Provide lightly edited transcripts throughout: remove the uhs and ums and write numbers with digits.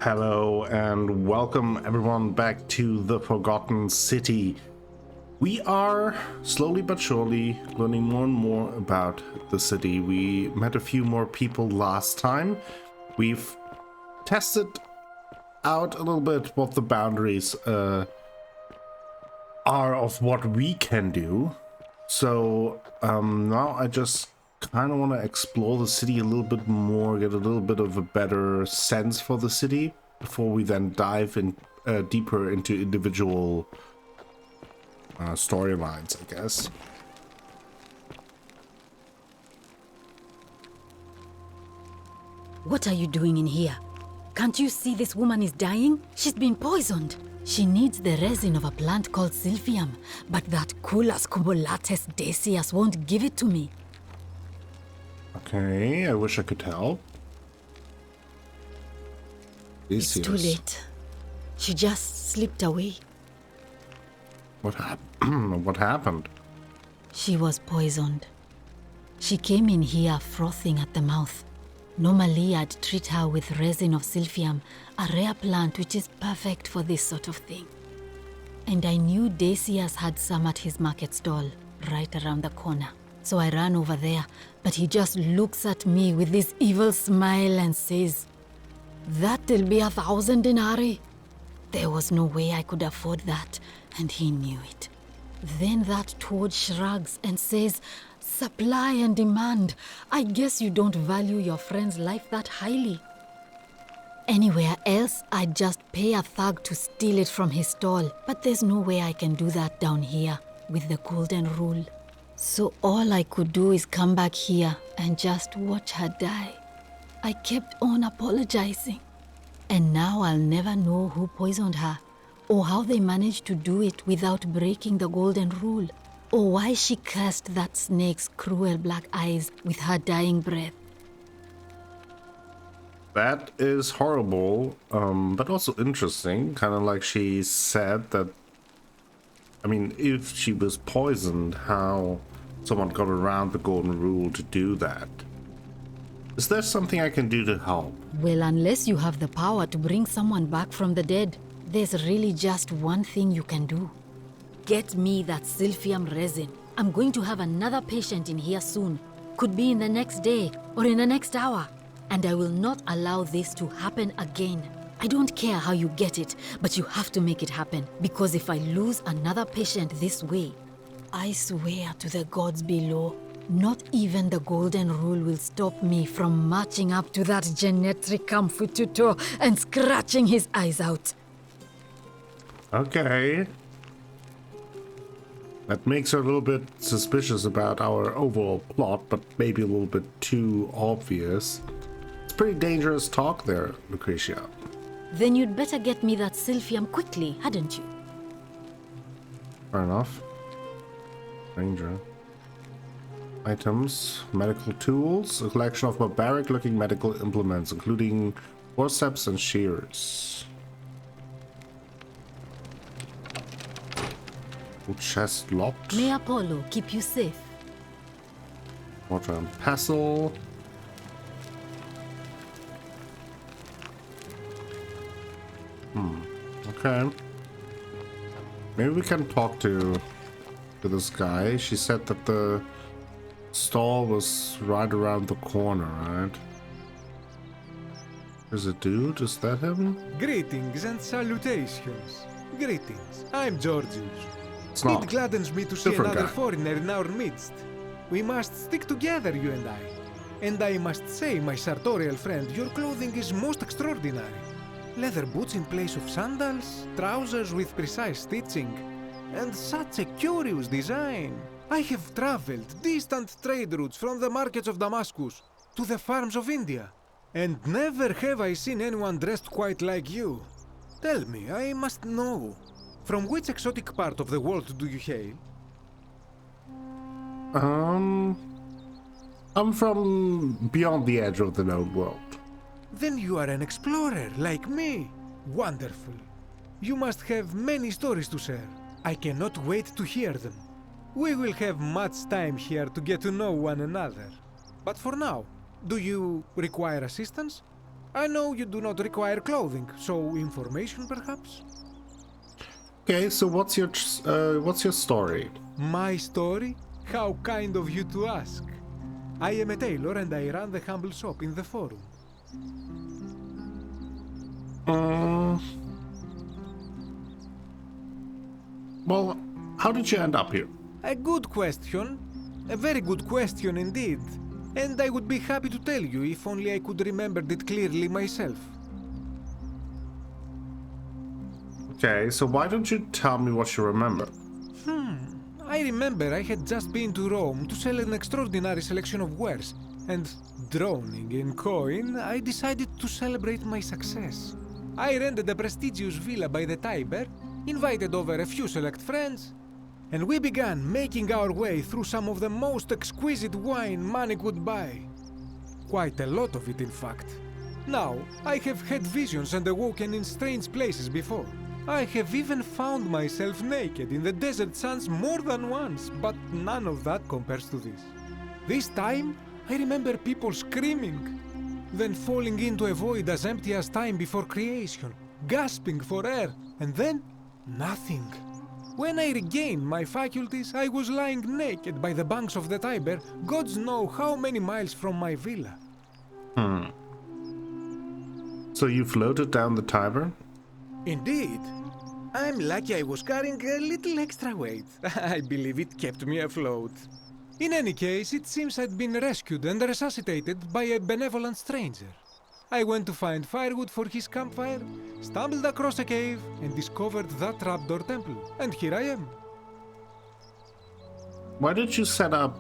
Hello and welcome everyone back to the Forgotten City. We are slowly but surely learning more and more about the city. We met a few more people last time. We've tested out a little bit what the boundaries are of what we can do. So now I just kind of want to explore the city a little bit more, get a little bit of a better sense for the city before we then dive in deeper into individual storylines, I guess. What are you doing in here? Can't you see this woman is dying? She's been poisoned. She needs the resin of a plant called silphium, but that Culus cubulatus decius won't give it to me. Okay, I wish I could help. It's too late. She just slipped away. What happened? What happened? She was poisoned. She came in here frothing at the mouth. Normally, I'd treat her with resin of silphium, a rare plant which is perfect for this sort of thing. And I knew Decius had some at his market stall, right around the corner. So I ran over there, but he just looks at me with this evil smile and says, "That'll be 1,000 denarii." There was no way I could afford that, and he knew it. Then that toad shrugs and says, "Supply and demand. I guess you don't value your friend's life that highly." Anywhere else, I'd just pay a thug to steal it from his stall, but there's no way I can do that down here with the golden rule. So all I could do is come back here and just watch her die. I kept on apologizing. And now I'll never know who poisoned her, or how they managed to do it without breaking the golden rule, or why she cursed that snake's cruel black eyes with her dying breath. That is horrible, but also interesting. Kind of like she said that, I mean, if she was poisoned, how someone got around the golden rule to do that. Is there something I can do to help? Well, unless you have the power to bring someone back from the dead, there's really just one thing you can do. Get me that silphium resin. I'm going to have another patient in here soon. Could be in the next day or in the next hour. And I will not allow this to happen again. I don't care how you get it, but you have to make it happen. Because if I lose another patient this way, I swear to the gods below, not even the golden rule will stop me from marching up to that genetricum fututo and scratching his eyes out. Okay. That makes her a little bit suspicious about our overall plot, but maybe a little bit too obvious. It's pretty dangerous talk there, Lucretia. Then you'd better get me that silphium quickly, hadn't you? Fair enough. Ranger. Items, medical tools, a collection of barbaric-looking medical implements, including forceps and shears. Chest locked. May Apollo keep you safe. Water and pestle. Okay. Maybe we can talk to this guy. She said that the stall was right around the corner, right? There's a dude, is that him? Greetings and salutations. Greetings. I'm Georgius. It's not. It gladdens me to see Different another guy. foreigner in our midst. We must stick together, you and I. And I must say, my sartorial friend, your clothing is most extraordinary. Leather boots in place of sandals, trousers with precise stitching, and such a curious design. I have traveled distant trade routes from the markets of Damascus to the farms of India, and never have I seen anyone dressed quite like you. Tell me, I must know, from which exotic part of the world do you hail? I'm from beyond the edge of the known world. Then you are an explorer, like me. Wonderful. You must have many stories to share. I cannot wait to hear them. We will have much time here to get to know one another. But for now, do you require assistance? I know you do not require clothing, so information perhaps? Okay, so what's your story? My story? How kind of you to ask. I am a tailor and I run the humble shop in the forum. Well, how did you end up here? A good question. A very good question indeed. And I would be happy to tell you if only I could remember it clearly myself. Okay, so why don't you tell me what you remember? I remember I had just been to Rome to sell an extraordinary selection of wares, and drowning in coin, I decided to celebrate my success. I rented a prestigious villa by the Tiber, invited over a few select friends, and we began making our way through some of the most exquisite wine money could buy. Quite a lot of it, in fact. Now, I have had visions and awoken in strange places before. I have even found myself naked in the desert sands more than once, but none of that compares to this. This time, I remember people screaming, then falling into a void as empty as time before creation, gasping for air, and then nothing. When I regained my faculties, I was lying naked by the banks of the Tiber, gods know how many miles from my villa. So you floated down the Tiber? Indeed. I'm lucky I was carrying a little extra weight. I believe it kept me afloat. In any case, it seems I'd been rescued and resuscitated by a benevolent stranger. I went to find firewood for his campfire, stumbled across a cave, and discovered that trapdoor temple. And here I am. Why did you set up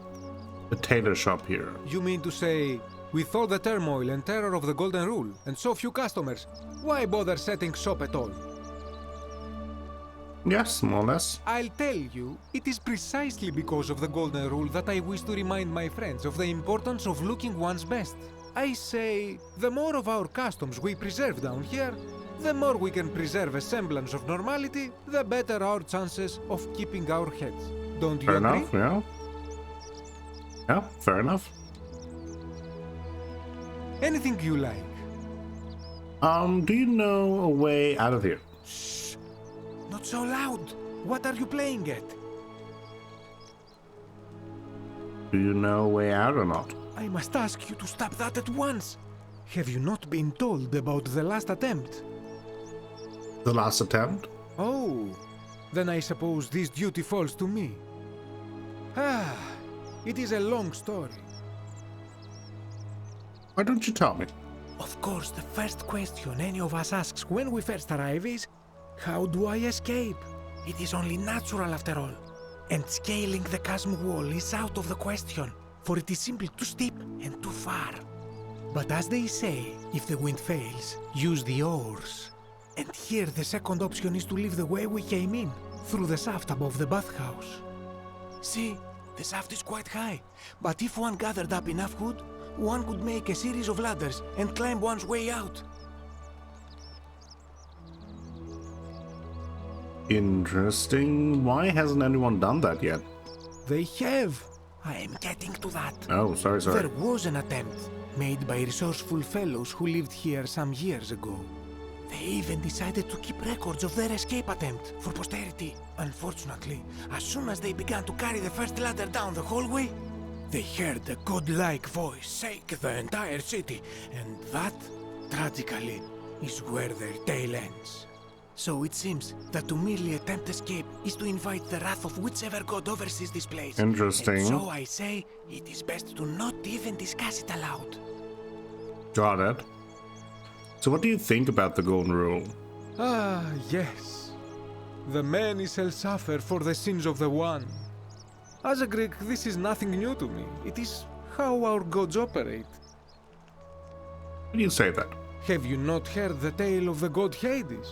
a tailor shop here? You mean to say, with all the turmoil and terror of the Golden Rule, and so few customers, why bother setting shop at all? Yes, more or less. I'll tell you, it is precisely because of the Golden Rule that I wish to remind my friends of the importance of looking one's best. I say, the more of our customs we preserve down here, the more we can preserve a semblance of normality, the better our chances of keeping our heads. Don't you Fair agree? enough, yeah. Yeah, fair enough. Anything you like. Do you know a way out of here? Shh! Not so loud! What are you playing at? Do you know a way out or not? I must ask you to stop that at once. Have you not been told about the last attempt? The last attempt? Oh, then I suppose this duty falls to me. Ah, it is a long story. Why don't you tell me? Of course, the first question any of us asks when we first arrive is, how do I escape? It is only natural after all. And scaling the chasm wall is out of the question, for it is simply too steep and too far. But as they say, if the wind fails, use the oars. And here the second option is to leave the way we came in, through the shaft above the bathhouse. See, the shaft is quite high, but if one gathered up enough wood, one could make a series of ladders and climb one's way out. Interesting. Why hasn't anyone done that yet? They have. I am getting to that. Oh, sorry. There was an attempt, made by resourceful fellows who lived here some years ago. They even decided to keep records of their escape attempt for posterity. Unfortunately, as soon as they began to carry the first ladder down the hallway, they heard a godlike voice shake the entire city, and that, tragically, is where their tale ends. So it seems that to merely attempt escape is to invite the wrath of whichever god oversees this place. Interesting. And so I say, it is best to not even discuss it aloud. Got it. So what do you think about the Golden Rule? Ah, yes. The many shall suffer for the sins of the one. As a Greek, this is nothing new to me. It is how our gods operate. Why do you say that? Have you not heard the tale of the god Hades?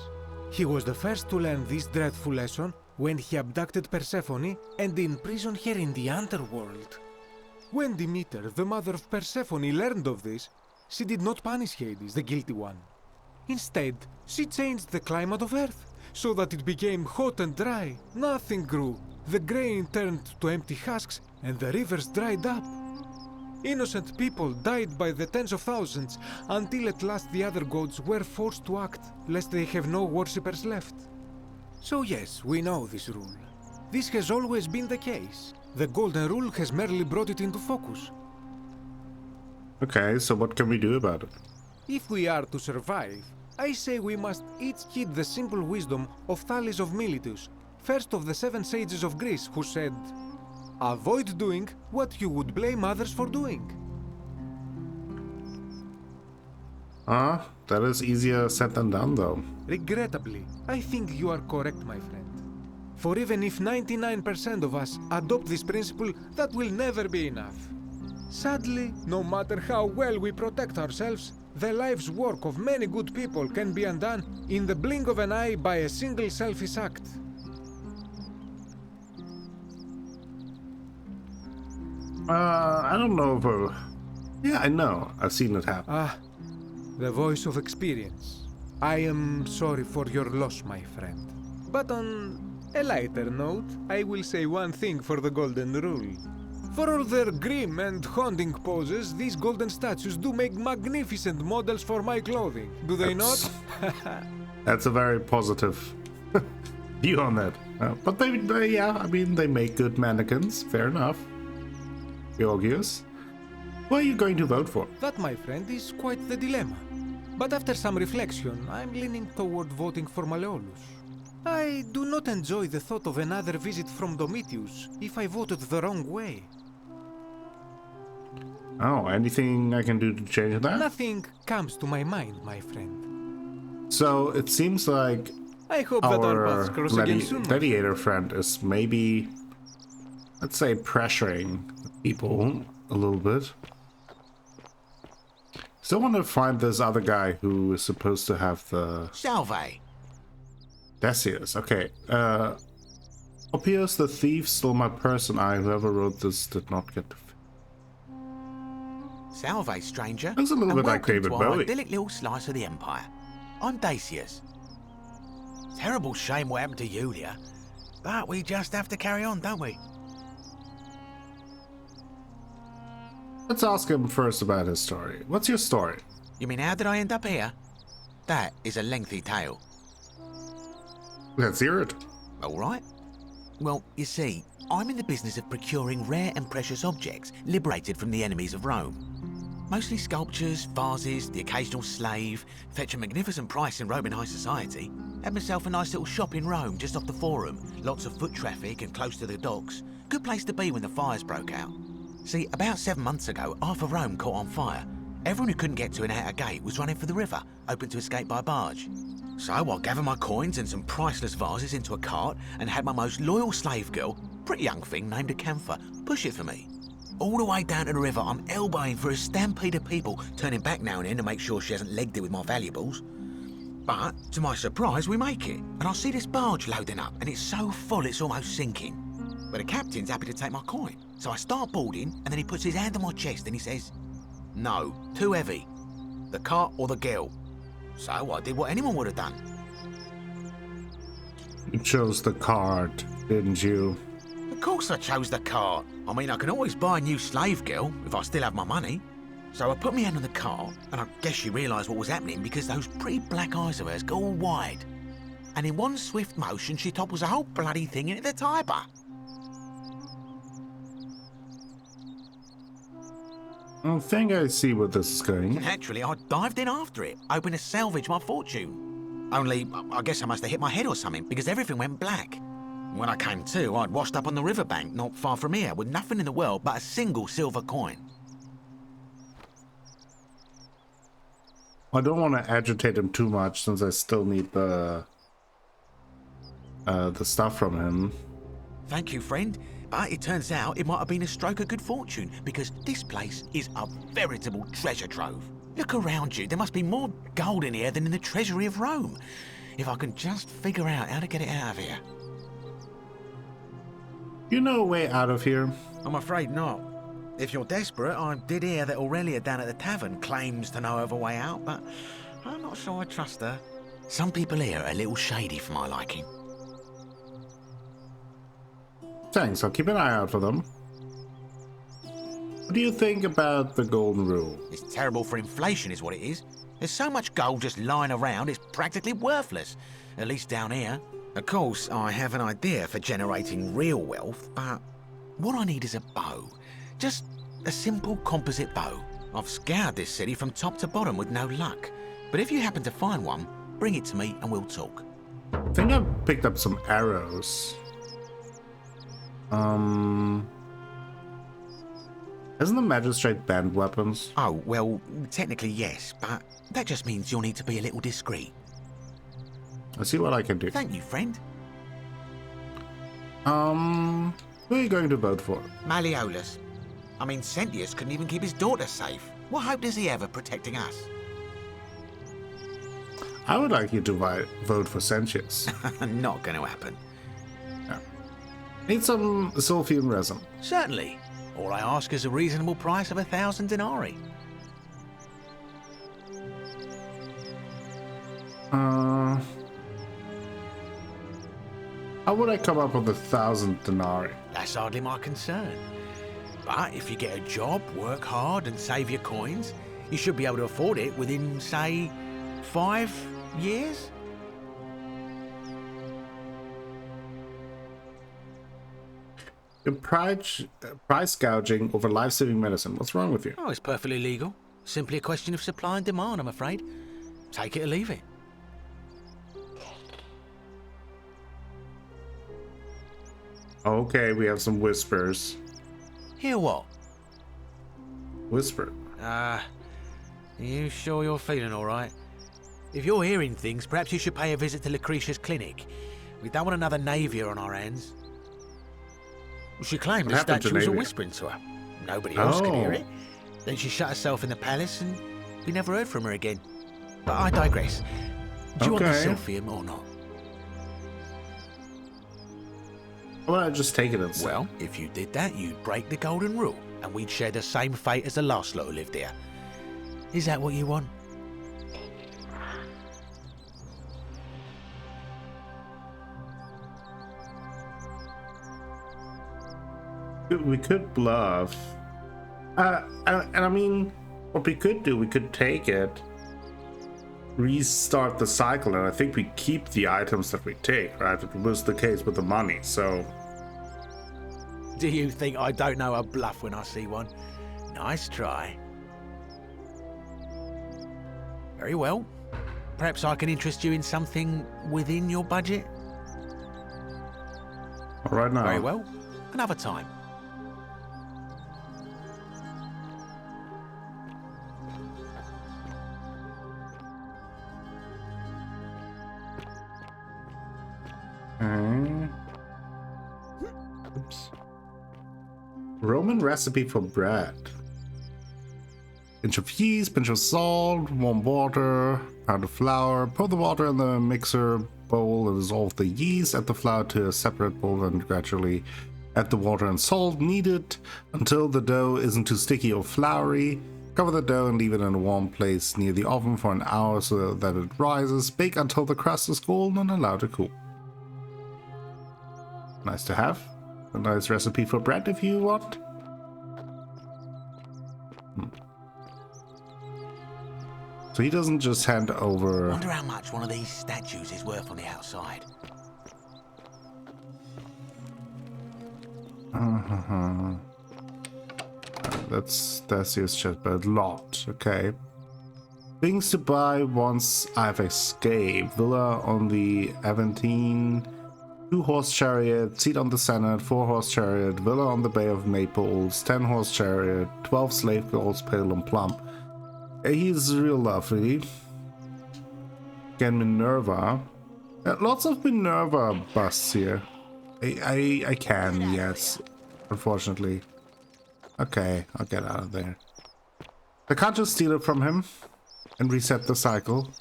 He was the first to learn this dreadful lesson when he abducted Persephone and imprisoned her in the underworld. When Demeter, the mother of Persephone, learned of this, she did not punish Hades, the guilty one. Instead, she changed the climate of Earth so that it became hot and dry. Nothing grew. The grain turned to empty husks and the rivers dried up. Innocent people died by the tens of thousands until at last the other gods were forced to act, lest they have no worshippers left. So yes, we know this rule. This has always been the case. The Golden Rule has merely brought it into focus. Okay, so what can we do about it? If we are to survive, I say we must each heed the simple wisdom of Thales of Miletus, first of the 7 sages of Greece, who said, "Avoid doing what you would blame others for doing." That is easier said than done, though. Regrettably, I think you are correct, my friend. For even if 99% of us adopt this principle, that will never be enough. Sadly, no matter how well we protect ourselves, the life's work of many good people can be undone in the blink of an eye by a single selfish act. I don't know if... Yeah, I know. I've seen it happen. The voice of experience. I am sorry for your loss, my friend. But on a lighter note, I will say one thing for the Golden Rule. For all their grim and haunting poses, these golden statues do make magnificent models for my clothing. Do they not? That's a very positive view on that. But yeah, I mean, they make good mannequins. Fair enough. Georgius, who are you going to vote for? That, my friend, is quite the dilemma. But after some reflection, I'm leaning toward voting for Malleolus. I do not enjoy the thought of another visit from Domitius if I voted the wrong way. Oh, anything I can do to change that? Nothing comes to my mind, my friend. So it seems like I hope that our paths cross again soon. Gladiator friend is maybe, let's say, pressuring people a little bit. Still want to find this other guy who is supposed to have the... Salve! Decius, okay. Appears the thief stole my purse and whoever wrote this, did not get... Salve, stranger. Looks a little bit like David to our Bowie. idyllic little slice of the Empire. I'm Decius. Terrible shame what happened to Julia, but we just have to carry on, don't we? Let's ask him first about his story. What's your story? You mean how did I end up here? That is a lengthy tale. Let's hear it. All right. Well, you see, I'm in the business of procuring rare and precious objects liberated from the enemies of Rome. Mostly sculptures, vases, the occasional slave, fetch a magnificent price in Roman high society. Had myself a nice little shop in Rome just off the Forum. Lots of foot traffic and close to the docks. Good place to be when the fires broke out. See, about 7 months ago, half of Rome caught on fire. Everyone who couldn't get to an outer gate was running for the river, open to escape by barge. So I gathered my coins and some priceless vases into a cart and had my most loyal slave girl, pretty young thing named Acantha, push it for me. All the way down to the river, I'm elbowing for a stampede of people, turning back now and then to make sure she hasn't legged it with my valuables. But, to my surprise, we make it, and I see this barge loading up, and it's so full it's almost sinking. But the captain's happy to take my coin, so I start boarding, and then he puts his hand on my chest and he says, "No, too heavy. The cart or the girl." So I did what anyone would have done. You chose the cart, didn't you? Of course I chose the cart. I mean, I can always buy a new slave girl if I still have my money. So I put my hand on the cart, and I guess she realised what was happening because those pretty black eyes of hers go all wide. And in one swift motion, she topples the whole bloody thing into the Tiber. I think I see where this is going. Naturally, I dived in after it, hoping to salvage my fortune. Only, I guess I must have hit my head or something because everything went black. When I came to, I'd washed up on the riverbank not far from here with nothing in the world but a single silver coin. I don't want to agitate him too much since I still need the stuff from him. Thank you, friend. But it turns out it might have been a stroke of good fortune because this place is a veritable treasure trove. Look around you. There must be more gold in here than in the treasury of Rome. If I can just figure out how to get it out of here. You know a way out of here? I'm afraid not. If you're desperate, I did hear that Aurelia down at the tavern claims to know of a way out, but I'm not sure I trust her. Some people here are a little shady for my liking. Thanks, I'll keep an eye out for them. What do you think about the golden rule? It's terrible for inflation is what it is. There's so much gold just lying around, it's practically worthless. At least down here. Of course, I have an idea for generating real wealth, but what I need is a bow. Just a simple composite bow. I've scoured this city from top to bottom with no luck. But if you happen to find one, bring it to me and we'll talk. I think I picked up some arrows. Isn't the magistrate banned weapons? Oh, well, technically yes, but that just means you'll need to be a little discreet. I'll see what I can do. Thank you, friend. Who are you going to vote for? Malleolus. I mean, Sentius couldn't even keep his daughter safe. What hope does he have of protecting us? I would like you to vote for Sentius. Not going to happen. Need some Sulfian resin. Certainly. All I ask is a reasonable price of 1,000 denarii. How would I come up with 1,000 denarii? That's hardly my concern. But if you get a job, work hard and save your coins, you should be able to afford it within, say, 5 years? You're price gouging over life-saving medicine. What's wrong with you? Oh, it's perfectly legal. Simply a question of supply and demand, I'm afraid. Take it or leave it. Okay, we have some whispers. Hear what? Whisper. You sure you're feeling all right? If you're hearing things, perhaps you should pay a visit to Lucretia's clinic. We don't want another Navia on our hands. She claimed the statue was whispering to her. Nobody else could hear it. Then she shut herself in the palace and we never heard from her again. But I digress. Do you want the Sylphium or not? Well, I just take it and Well, if you did that, you'd break the golden rule, and we'd share the same fate as the last lot who lived here. Is that what you want? We could bluff. And I mean, what we could do, we could take it, restart the cycle, and I think we keep the items that we take, right? It was the case with the money, so... Do you think I don't know a bluff when I see one? Nice try. Very well. Perhaps I can interest you in something within your budget? All right now. Very well. Another time. Oops. Roman recipe for bread. Pinch of yeast, pinch of salt, warm water, pound of flour. Pour the water in the mixer bowl and dissolve the yeast. Add the flour to a separate bowl and gradually add the water and salt needed until the dough isn't too sticky or floury. Cover the dough and leave it in a warm place near the oven for an hour so that it rises. Bake until the crust is golden and allow to cool. Nice to have. A nice recipe for bread if you want. So he doesn't just hand over... Wonder how much one of these statues is worth on the outside. That's his chest, but a lot. Okay. Things to buy once I've escaped. Villa on the Aventine. 2-horse chariot, seat on the Senate, 4-horse chariot, villa on the Bay of Naples, 10-horse chariot, 12 slave girls, pale and plump. He's real lovely. Again, Minerva. Lots of Minerva busts here. I can, yes. Unfortunately. Okay, I'll get out of there. I can't just steal it from him and reset the cycle.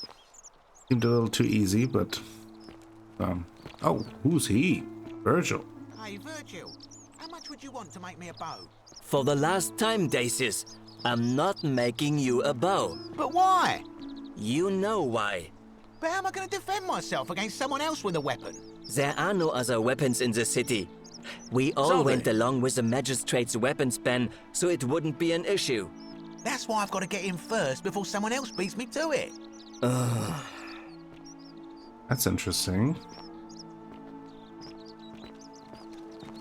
Seemed a little too easy, but... Oh, who's he? Virgil. Hey, Virgil. How much would you want to make me a bow? For the last time, Dacius, I'm not making you a bow. But why? You know why. But how am I going to defend myself against someone else with a weapon? There are no other weapons in the city. We all Solve went it. along with the magistrate's weapons ban, so it wouldn't be an issue. That's why I've got to get in first before someone else beats me to it. That's interesting.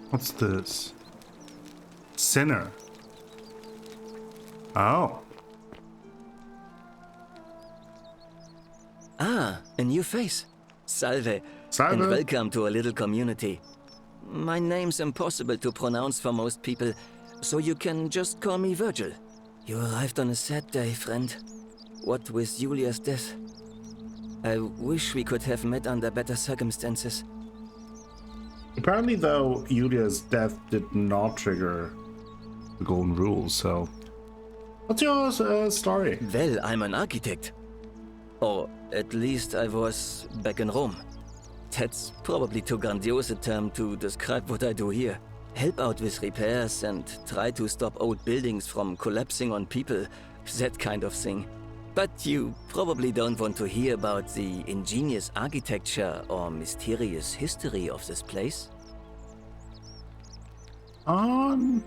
What's this? Sinner. Oh. Ah, a new face. Salve. Salve. And welcome to a little community. My name's impossible to pronounce for most people, so you can just call me Virgil. You arrived on a sad day, friend. What with Julia's death? I wish we could have met under better circumstances. Apparently, though, Julia's death did not trigger the golden rule, so... What's your story? Well, I'm an architect. Or at least I was back in Rome. That's probably too grandiose a term to describe what I do here. Help out with repairs and try to stop old buildings from collapsing on people, that kind of thing. But you probably don't want to hear about the ingenious architecture or mysterious history of this place.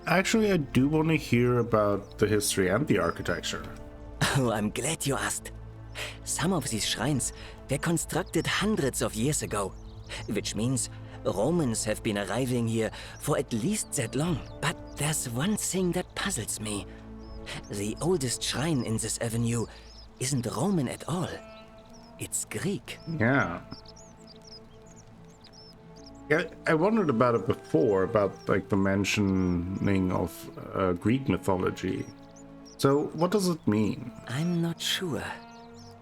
Actually, I do want to hear about the history and the architecture. Oh, I'm glad you asked. Some of these shrines were constructed hundreds of years ago, which means Romans have been arriving here for at least that long. But there's one thing that puzzles me. The oldest shrine in this avenue isn't Roman at all. It's Greek. Yeah. Yeah, I wondered about it before, about like the mentioning of Greek mythology. So what does it mean? I'm not sure.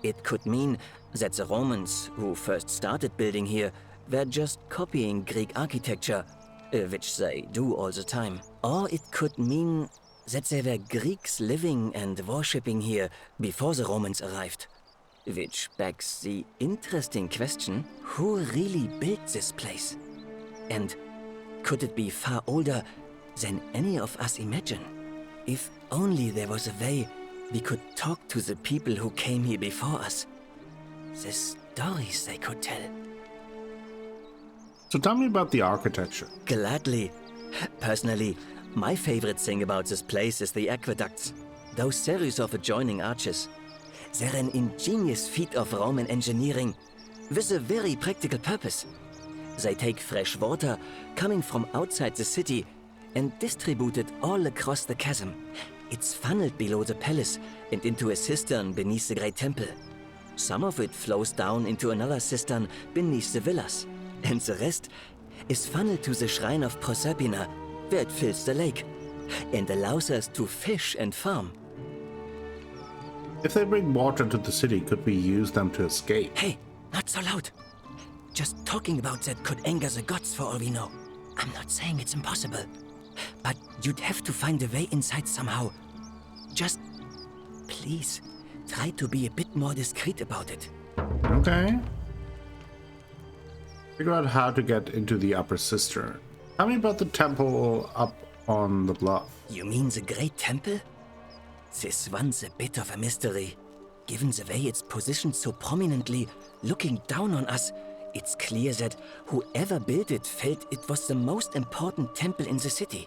It could mean that the Romans, who first started building here, were just copying Greek architecture, which they do all the time. Or it could mean that there were Greeks living and worshipping here before the Romans arrived. Which begs the interesting question, who really built this place? And could it be far older than any of us imagine? If only there was a way we could talk to the people who came here before us. The stories they could tell. So tell me about the architecture. Gladly. Personally, my favorite thing about this place is the aqueducts. Those series of adjoining arches. They're an ingenious feat of Roman engineering with a very practical purpose. They take fresh water coming from outside the city and distribute it all across the chasm. It's funneled below the palace and into a cistern beneath the great temple. Some of it flows down into another cistern beneath the villas, and the rest is funneled to the shrine of Proserpina, where it fills the lake and allows us to fish and farm. If they bring water to the city, could we use them to escape? Hey, not so loud. Just talking about that could anger the gods for all we know. I'm not saying it's impossible, but you'd have to find a way inside somehow. Just, please, try to be a bit more discreet about it. Okay. Figure out how to get into the upper cistern. Tell me about the temple up on the bluff. You mean the Great Temple? This one's a bit of a mystery. Given the way it's positioned so prominently, looking down on us, it's clear that whoever built it felt it was the most important temple in the city.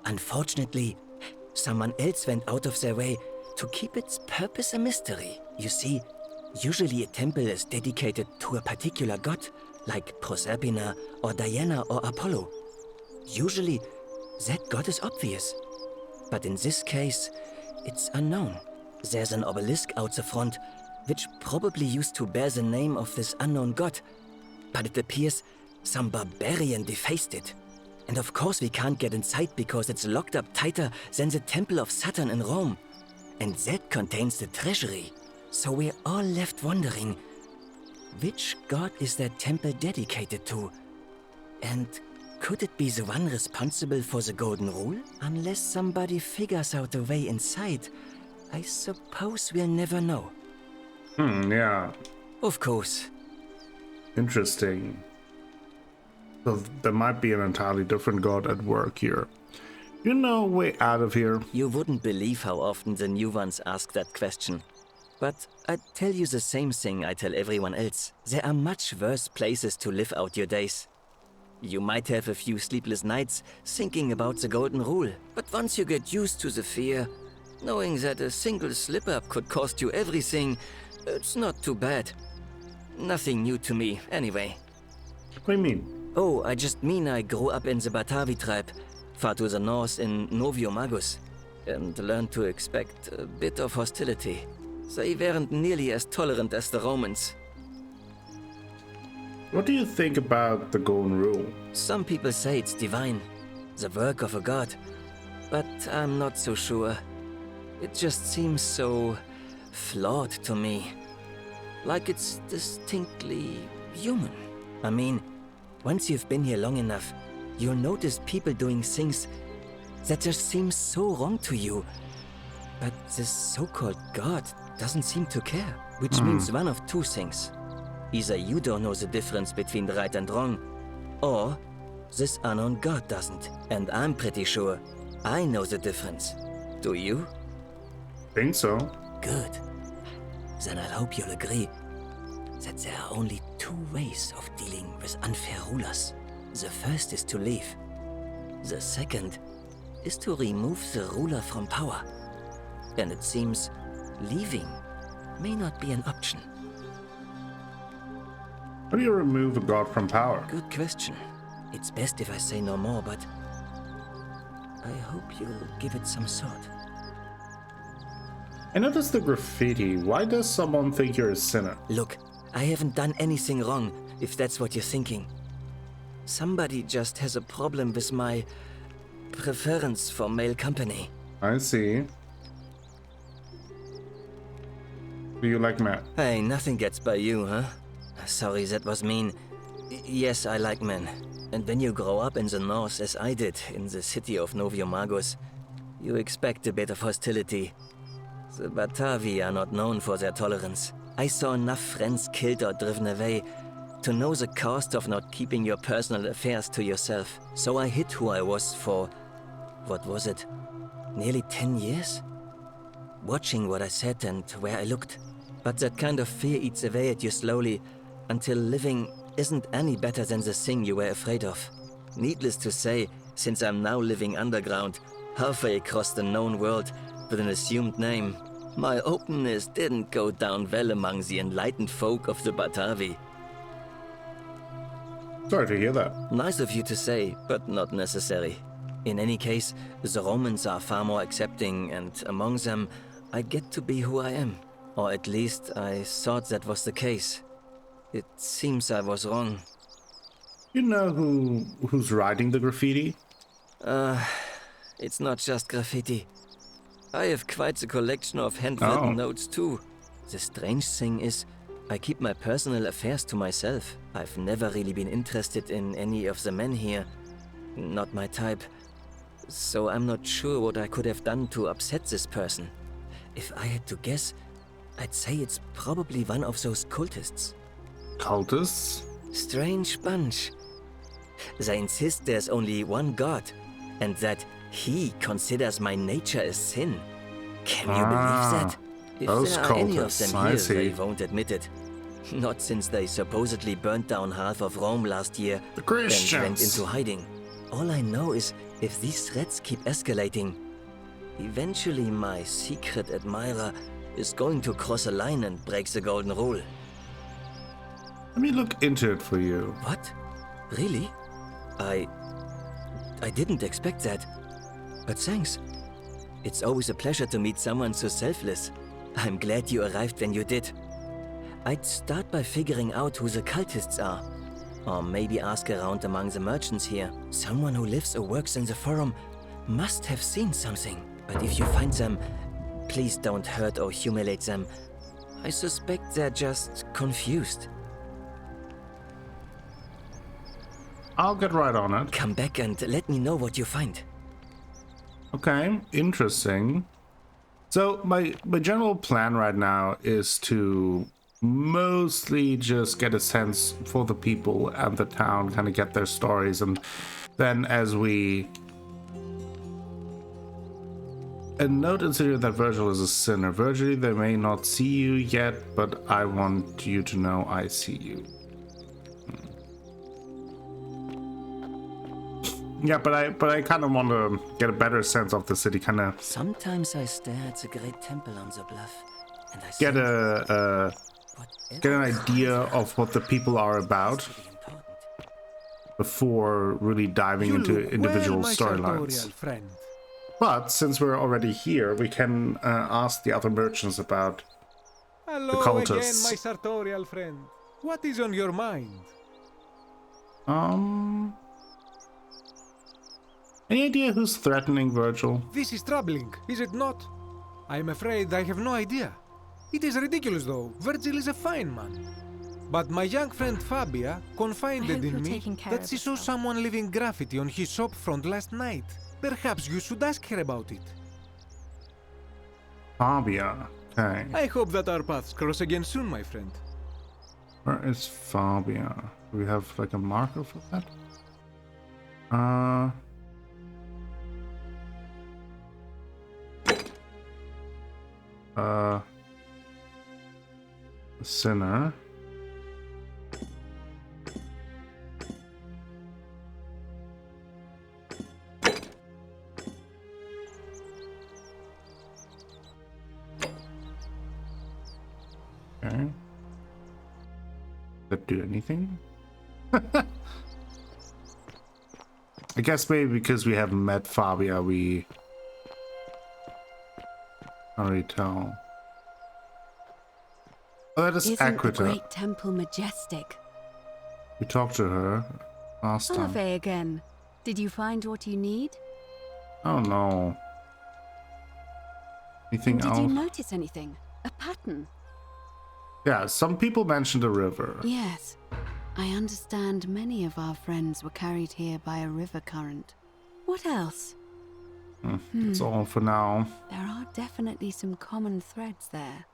Unfortunately, someone else went out of their way to keep its purpose a mystery. You see, usually a temple is dedicated to a particular god, like Proserpina or Diana or Apollo. Usually, that god is obvious. But in this case, it's unknown. There's an obelisk out the front, which probably used to bear the name of this unknown god. But it appears some barbarian defaced it. And of course we can't get inside because it's locked up tighter than the Temple of Saturn in Rome. And that contains the treasury. So we're all left wondering, which god is that temple dedicated to? And could it be the one responsible for the Golden Rule? Unless somebody figures out a way inside, I suppose we'll never know. Yeah. Of course. Interesting. So there might be an entirely different god at work here. You know a way out of here? You wouldn't believe how often the new ones ask that question. But I'd tell you the same thing I tell everyone else. There are much worse places to live out your days. You might have a few sleepless nights thinking about the golden rule, but once you get used to the fear, knowing that a single slip-up could cost you everything, it's not too bad. Nothing new to me, anyway. What do you mean? Oh, I just mean I grew up in the Batavi tribe, far to the north in Noviomagus, and learned to expect a bit of hostility. They weren't nearly as tolerant as the Romans. What do you think about the golden rule? Some people say it's divine, the work of a god, but I'm not so sure. It just seems so flawed to me. Like it's distinctly human. I mean, once you've been here long enough, you'll notice people doing things that just seem so wrong to you. But this so-called god doesn't seem to care, which means one of two things. Either you don't know the difference between right and wrong, or this unknown god doesn't. And I'm pretty sure I know the difference. Do you? Think so. Good. Then I hope you'll agree that there are only two ways of dealing with unfair rulers. The first is to leave. The second is to remove the ruler from power. And it seems leaving may not be an option. How do you remove a god from power? Good question. It's best if I say no more, but I hope you'll give it some thought. I noticed the graffiti. Why does someone think you're a sinner? Look, I haven't done anything wrong, if that's what you're thinking. Somebody just has a problem with my preference for male company. I see. Do you like men? Hey, nothing gets by you, huh? Sorry, that was mean. Yes, I like men. And when you grow up in the north, as I did, in the city of Noviomagus, you expect a bit of hostility. The Batavi are not known for their tolerance. I saw enough friends killed or driven away to know the cost of not keeping your personal affairs to yourself. So I hid who I was for, what was it, nearly 10 years? Watching what I said and where I looked. But that kind of fear eats away at you slowly, until living isn't any better than the thing you were afraid of. Needless to say, since I'm now living underground, halfway across the known world, with an assumed name, my openness didn't go down well among the enlightened folk of the Batavi. Sorry to hear that. Nice of you to say, but not necessary. In any case, the Romans are far more accepting, and among them, I get to be who I am. Or at least, I thought that was the case. It seems I was wrong. You know who's writing the graffiti? It's not just graffiti. I have quite the collection of handwritten notes too. The strange thing is, I keep my personal affairs to myself. I've never really been interested in any of the men here. Not my type. So I'm not sure what I could have done to upset this person. If I had to guess, I'd say it's probably one of those cultists. Cultists? Strange bunch. They insist there's only one god, and that he considers my nature a sin. Can you believe that? If those there are any of cultists, them I here, see. they won't admit it. Not since they supposedly burnt down half of Rome last year The and Christians. went into hiding. All I know is, if these threats keep escalating, eventually my secret admirer is going to cross a line and break the golden rule. Let me look into it for you. What? Really? I didn't expect that. But thanks. It's always a pleasure to meet someone so selfless. I'm glad you arrived when you did. I'd start by figuring out who the cultists are. Or maybe ask around among the merchants here. Someone who lives or works in the forum must have seen something. But if you find them, please don't hurt or humiliate them. I suspect they're just confused. I'll get right on it. Come back and let me know what you find. Okay, interesting. So my general plan right now is to mostly just get a sense for the people and the town, kind of get their stories, and then as we... A note insinuated that Virgil is a sinner. Virtually, they may not see you yet, but I want you to know I see you. Yeah, but I kind of want to get a better sense of the city, kind of Sometimes I stare at the great temple on the bluff, and I get sense get an idea of what the people are about to be important. before really diving You into look individual well, my storylines. sartorial friend. But since we're already here, we can ask the other merchants about Hello cultists. again, my sartorial friend. What is on your mind? Any idea who's threatening Virgil? This is troubling, is it not? I am afraid I have no idea. It is ridiculous though. Virgil is a fine man. But my young friend Fabia confided in me that she saw someone leaving graffiti on his shop front last night. Perhaps you should ask her about it. Fabia. Okay. I hope that our paths cross again soon, my friend. Where is Fabia? Do we have like a marker for that? Sinner. Okay. That do anything? I guess maybe because we haven't met Fabia, we can't really tell. Oh, that is Isn't the Aquita. great temple majestic? We talked to her last time. Olave again. Did you find what you need? Oh no. Anything Did else? you notice anything? A pattern? Yeah, some people mentioned a river. Yes. I understand many of our friends were carried here by a river current. What else? That's all for now. There are definitely some common threads there.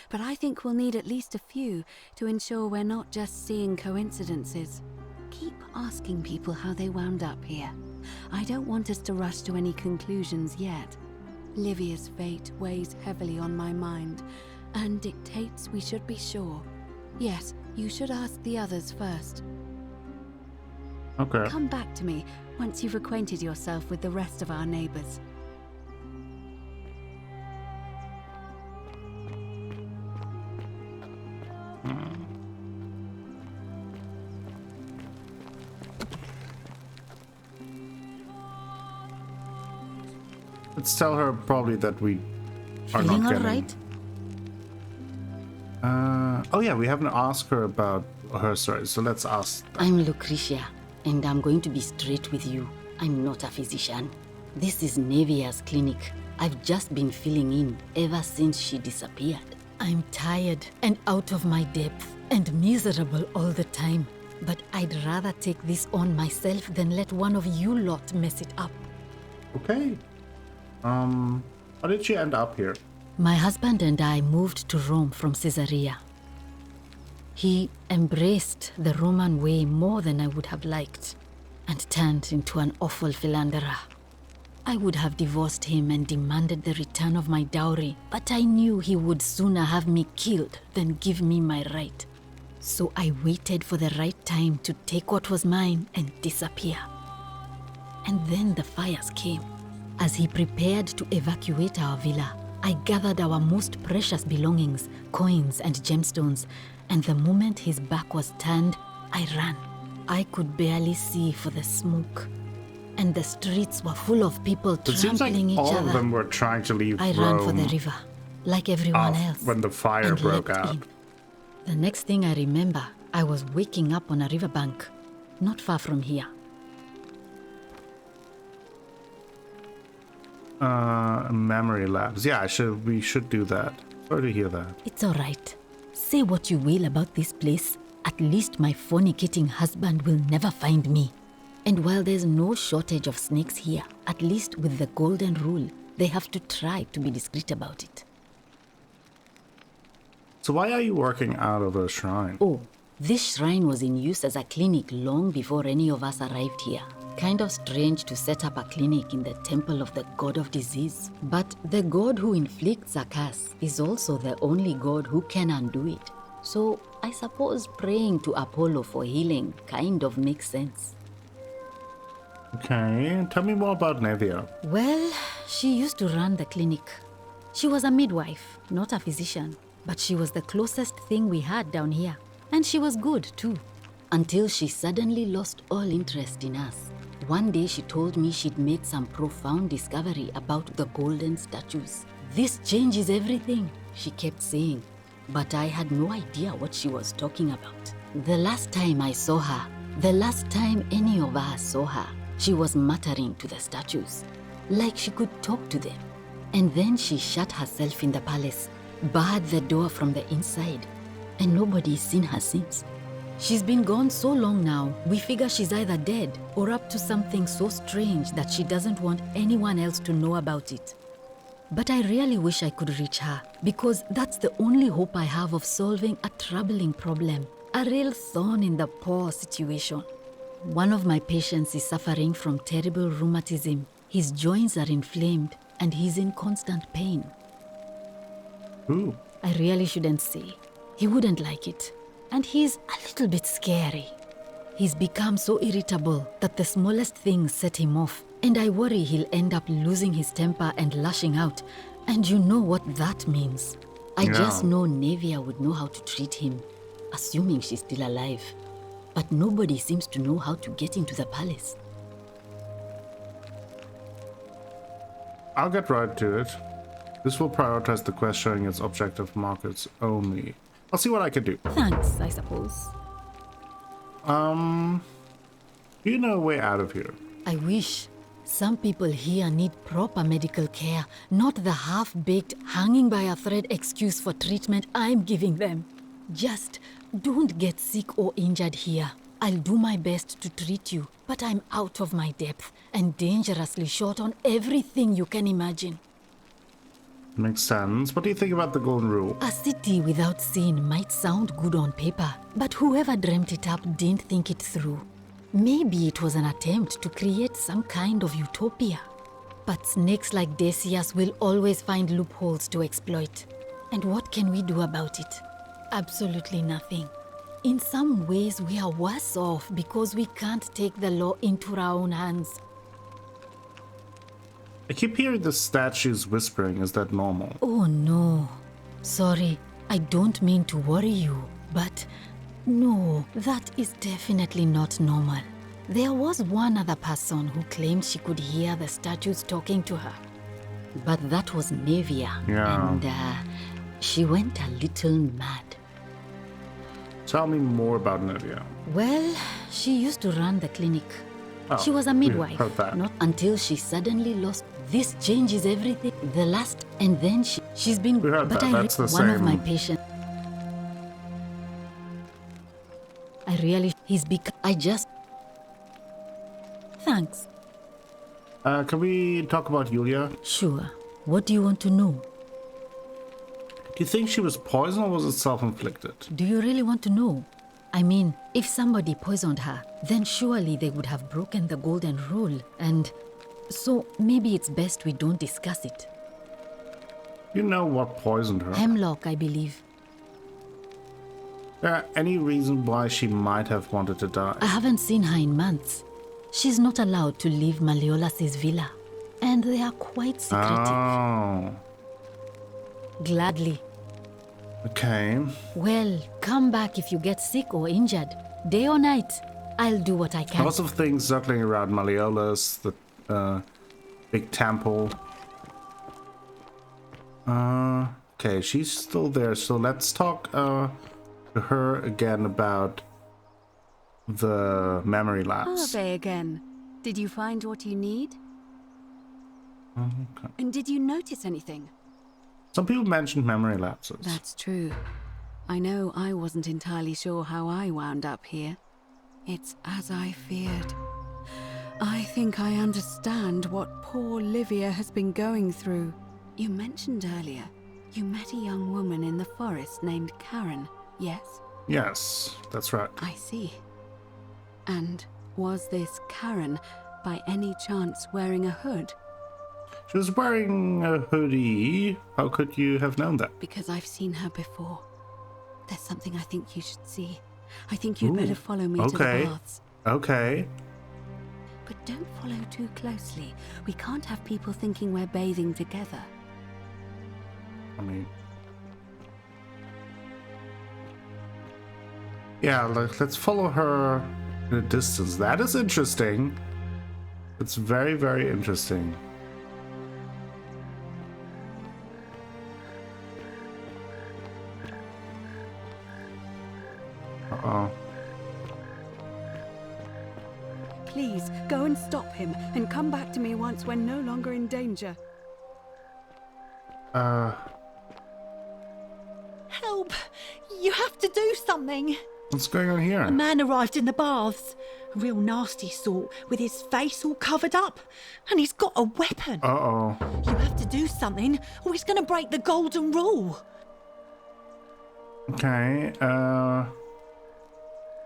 But I think we'll need at least a few to ensure we're not just seeing coincidences. Keep asking people how they wound up here. I don't want us to rush to any conclusions yet. Livia's fate weighs heavily on my mind and dictates we should be sure. Yes, you should ask the others first. Okay. Come back to me once you've acquainted yourself with the rest of our neighbors. Let's tell her probably that we are Feeling not all getting... right? Oh yeah, we haven't asked her about her story, so let's ask. I'm Lucretia, and I'm going to be straight with you. I'm not a physician. This is Nevia's clinic. I've just been filling in ever since she disappeared. I'm tired and out of my depth and miserable all the time. But I'd rather take this on myself than let one of you lot mess it up. Okay. How did she end up here? My husband and I moved to Rome from Caesarea. He embraced the Roman way more than I would have liked and turned into an awful philanderer. I would have divorced him and demanded the return of my dowry, but I knew he would sooner have me killed than give me my right. So I waited for the right time to take what was mine and disappear. And then the fires came. As he prepared to evacuate our villa, I gathered our most precious belongings, coins and gemstones, and the moment his back was turned, I ran. I could barely see for the smoke, and the streets were full of people It seems like trampling each all other. of them were trying to leave I Rome ran for the river, like everyone else. when the fire and broke leapt out. in. The next thing I remember, I was waking up on a riverbank, not far from here. Memory labs. Yeah, we should do that. Sorry to hear that. It's all right. Say what you will about this place. At least my fornicating husband will never find me. And while there's no shortage of snakes here, at least with the golden rule, they have to try to be discreet about it. So why are you working out of a shrine? Oh, this shrine was in use as a clinic long before any of us arrived here. Kind of strange to set up a clinic in the temple of the god of disease. But the god who inflicts a curse is also the only god who can undo it. So I suppose praying to Apollo for healing kind of makes sense. Okay, tell me more about Nevia. Well, she used to run the clinic. She was a midwife, not a physician, but she was the closest thing we had down here. And she was good, too. Until she suddenly lost all interest in us. One day she told me she'd made some profound discovery about the golden statues. This changes everything, she kept saying. But I had no idea what she was talking about. The last time I saw her, the last time any of us saw her, she was muttering to the statues, like she could talk to them. And then she shut herself in the palace, barred the door from the inside, and nobody's seen her since. She's been gone so long now, we figure she's either dead or up to something so strange that she doesn't want anyone else to know about it. But I really wish I could reach her, because that's the only hope I have of solving a troubling problem, a real thorn in the paw situation. One of my patients is suffering from terrible rheumatism. His joints are inflamed and he's in constant pain. Ooh. I really shouldn't say. He wouldn't like it. And he's a little bit scary. He's become so irritable that the smallest things set him off. And I worry he'll end up losing his temper and lashing out. And you know what that means. I just know Nevia would know how to treat him, assuming she's still alive. But nobody seems to know how to get into the palace. I'll get right to it. This will prioritize the quest showing its objective markets only. I'll see what I can do. Thanks, I suppose. You know a way out of here. I wish. Some people here need proper medical care, not the half-baked, hanging by a thread excuse for treatment I'm giving them. Just don't get sick or injured here. I'll do my best to treat you, but I'm out of my depth and dangerously short on everything you can imagine. Makes sense. What do you think about the golden rule? A city without sin might sound good on paper, but whoever dreamt it up didn't think it through. Maybe it was an attempt to create some kind of utopia. But snakes like Decius will always find loopholes to exploit. And what can we do about it? Absolutely nothing. In some ways, we are worse off because we can't take the law into our own hands. I keep hearing the statues whispering. Is that normal? Oh no. Sorry, I don't mean to worry you, but no, that is definitely not normal. There was one other person who claimed she could hear the statues talking to her. But that was Nevia, and she went a little mad. Tell me more about Nevia. Well, she used to run the clinic. Oh, she was a midwife, heard that. not until she suddenly lost. This changes everything. The last, and then she's been. We heard but that. That's the one of same. my patients. He's become. I just. Thanks. Can we talk about Yulia? Sure. What do you want to know? Do you think she was poisoned or was it self-inflicted? Do you really want to know? I mean, if somebody poisoned her, then surely they would have broken the golden rule, and so maybe it's best we don't discuss it. You know what poisoned her? Hemlock, I believe. Any reason why she might have wanted to die? I haven't seen her in months. She's not allowed to leave Malleolas' villa, and they are quite secretive. Oh. Gladly. Okay. Well, come back if you get sick or injured. Day or night, I'll do what I can. Lots of things circling around Malleolas, the big temple. Okay, she's still there, so let's talk to her again about the memory lapse. Harvey again. Did you find what you need? Okay. And did you notice anything? Some people mentioned memory lapses. That's true. I know I wasn't entirely sure how I wound up here. It's as I feared. I think I understand what poor Livia has been going through. You mentioned earlier you met a young woman in the forest named Karen, yes? Yes, that's right. I see. And was this Karen by any chance wearing a hood? She was wearing a hoodie. How could you have known that? Because I've seen her before. There's something I think you should see. I think you'd better follow me to the baths. Okay. But don't follow too closely. We can't have people thinking we're bathing together. I mean... Yeah, let's follow her in a distance. That is interesting. It's very, very interesting. Uh-oh. Please, go and stop him, and come back to me once we're no longer in danger. Help! You have to do something! What's going on here? A man arrived in the baths. A real nasty sort, with his face all covered up. And he's got a weapon. Uh-oh. You have to do something, or he's gonna break the golden rule. Okay,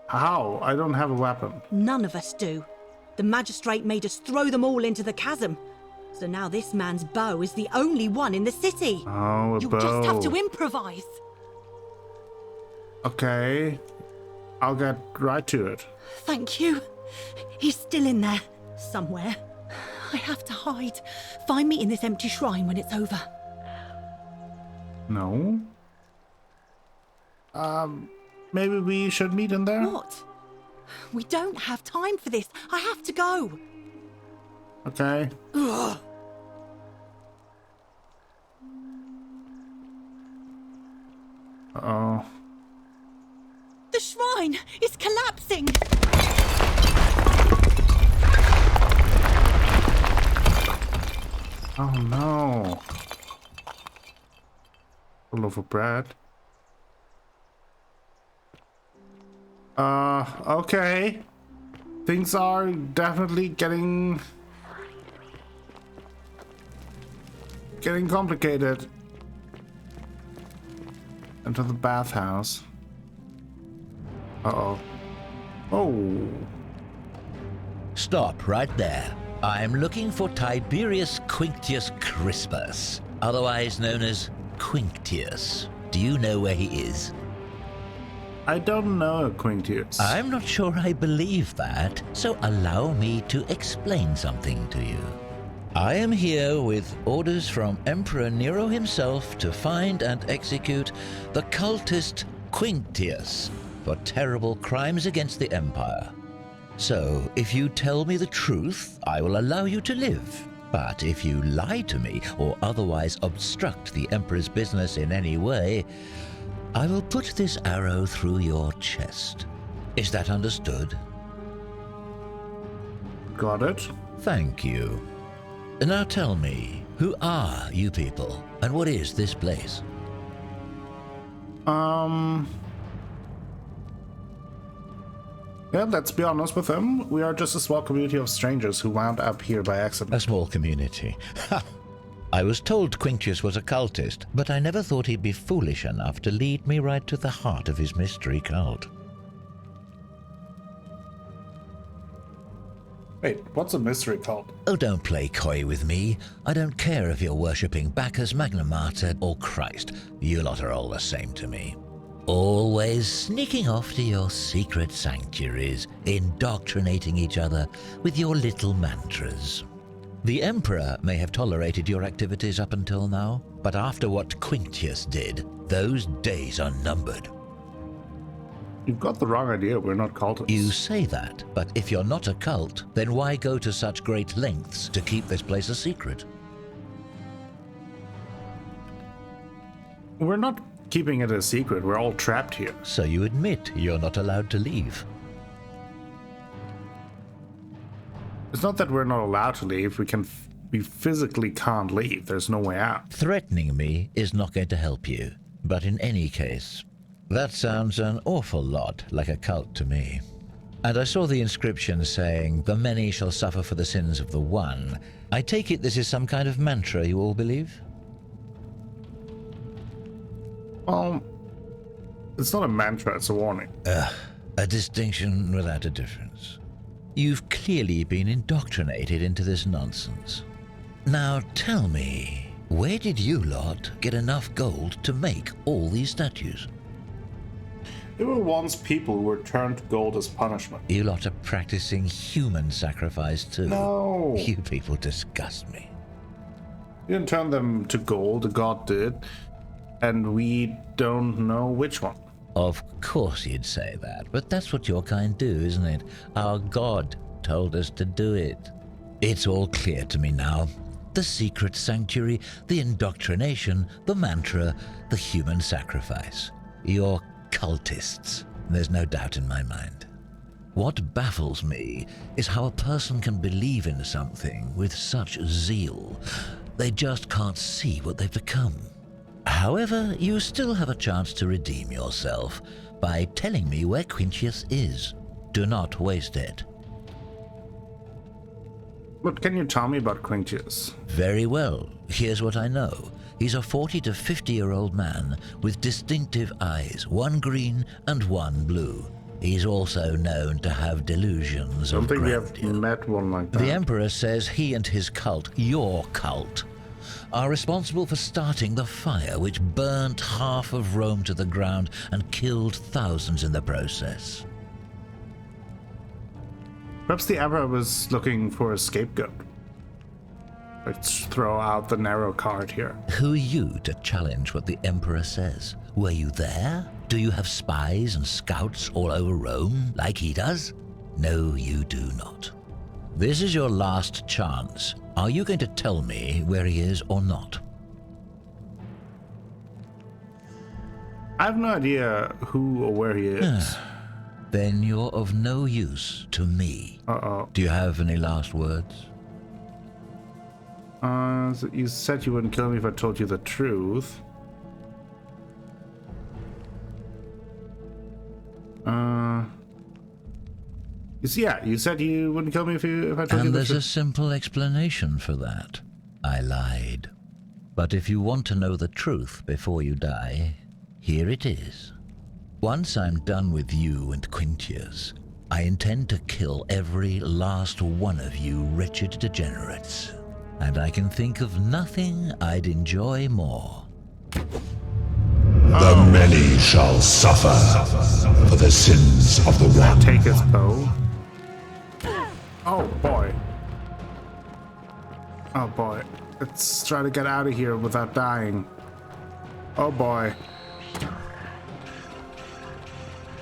how? I don't have a weapon. None of us do. The magistrate made us throw them all into the chasm. So now this man's bow is the only one in the city. Oh, a You'll bow. just have to improvise. Okay. I'll get right to it. Thank you. He's still in there, somewhere. I have to hide. Find me in this empty shrine when it's over. No. Maybe we should meet in there? What? We don't have time for this. I have to go. Okay. Ugh. Uh-oh. The shrine is collapsing. Oh no. A loaf of bread. Okay. Things are definitely getting complicated. Enter the bathhouse. Uh-oh. Oh. Stop right there. I'm looking for Tiberius Quinctius Crispus, otherwise known as Quinctius. Do you know where he is? I don't know, Quinctius. I'm not sure I believe that, so allow me to explain something to you. I am here with orders from Emperor Nero himself to find and execute the cultist Quinctius for terrible crimes against the Empire. So, if you tell me the truth, I will allow you to live. But if you lie to me or otherwise obstruct the Emperor's business in any way, I will put this arrow through your chest. Is that understood? Got it. Thank you. Now tell me, who are you people, and what is this place? Yeah, let's be honest with him. We are just a small community of strangers who wound up here by accident. A small community. Ha! I was told Quinctius was a cultist, but I never thought he'd be foolish enough to lead me right to the heart of his mystery cult. Wait, what's a mystery cult? Oh, don't play coy with me. I don't care if you're worshipping Bacchus, Magna Mater, or Christ. You lot are all the same to me. Always sneaking off to your secret sanctuaries, indoctrinating each other with your little mantras. The Emperor may have tolerated your activities up until now, but after what Quinctius did, those days are numbered. You've got the wrong idea. We're not cultists. You say that, but if you're not a cult, then why go to such great lengths to keep this place a secret? We're not keeping it a secret. We're all trapped here. So you admit you're not allowed to leave. It's not that we're not allowed to leave. We physically can't leave. There's no way out. Threatening me is not going to help you. But in any case, that sounds an awful lot like a cult to me. And I saw the inscription saying, "The many shall suffer for the sins of the one." I take it this is some kind of mantra you all believe? Well, it's not a mantra, it's a warning. A distinction without a difference. You've clearly been indoctrinated into this nonsense. Now tell me, where did you lot get enough gold to make all these statues? There were once people who were turned to gold as punishment. You lot are practicing human sacrifice too. No. You people disgust me. You didn't turn them to gold, the god did. And we don't know which one. Of course you'd say that, but that's what your kind do, isn't it? Our god told us to do it. It's all clear to me now. The secret sanctuary, the indoctrination, the mantra, the human sacrifice. You're cultists. There's no doubt in my mind. What baffles me is how a person can believe in something with such zeal. They just can't see what they've become. However, you still have a chance to redeem yourself by telling me where Quintius is. Do not waste it. But can you tell me about Quintius? Very well. Here's what I know. He's a 40 to 50-year-old man with distinctive eyes, one green and one blue. He's also known to have delusions of grandeur. I don't think we have met one like that. The Emperor says he and his cult, your cult, are responsible for starting the fire which burnt half of Rome to the ground and killed thousands in the process. Perhaps the Emperor was looking for a scapegoat. Let's throw out the narrow card here. Who are you to challenge what the Emperor says? Were you there? Do you have spies and scouts all over Rome like he does? No, you do not. This is your last chance. Are you going to tell me where he is or not? I have no idea who or where he is. Then you're of no use to me. Uh-oh. Do you have any last words? So you said you wouldn't kill me if I told you the truth. You said you wouldn't kill me if I told you the truth. And there's a simple explanation for that. I lied. But if you want to know the truth before you die, here it is. Once I'm done with you and Quintius, I intend to kill every last one of you wretched degenerates. And I can think of nothing I'd enjoy more. The many shall suffer for the sins of the one. Take his bow. Oh boy. Oh boy. Let's try to get out of here without dying. Oh boy.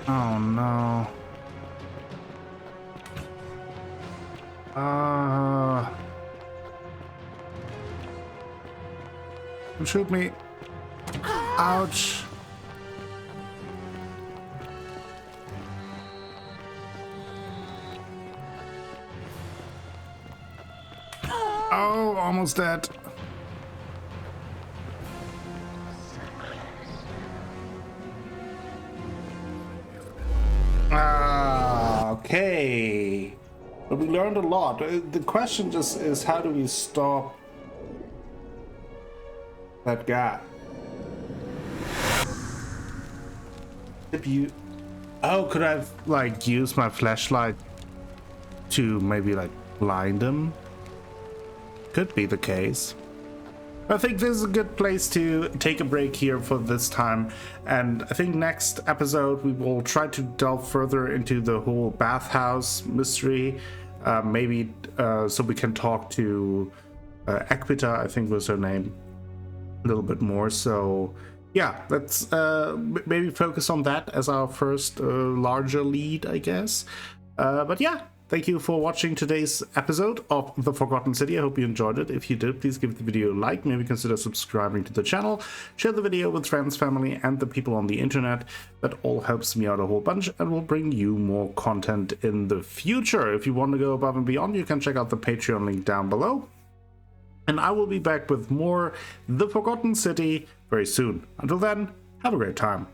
Oh no. Shoot me. Ouch. Oh, almost dead. Okay. But we learned a lot. The question just is, how do we stop that guy? If you... Oh, could I have, like, used my flashlight to maybe, like, blind him? Could be the case. I think this is a good place to take a break here for this time, and I think next episode we will try to delve further into the whole Bathhouse mystery, maybe so we can talk to Equita, I think was her name, a little bit more. So yeah, let's maybe focus on that as our first larger lead, I guess. But yeah, thank you for watching today's episode of The Forgotten City. I hope you enjoyed it. If you did, please give the video a like, maybe consider subscribing to the channel, share the video with friends, family, and the people on the internet. That all helps me out a whole bunch and will bring you more content in the future. If you want to go above and beyond, you can check out the Patreon link down below. And I will be back with more The Forgotten City very soon. Until then, have a great time.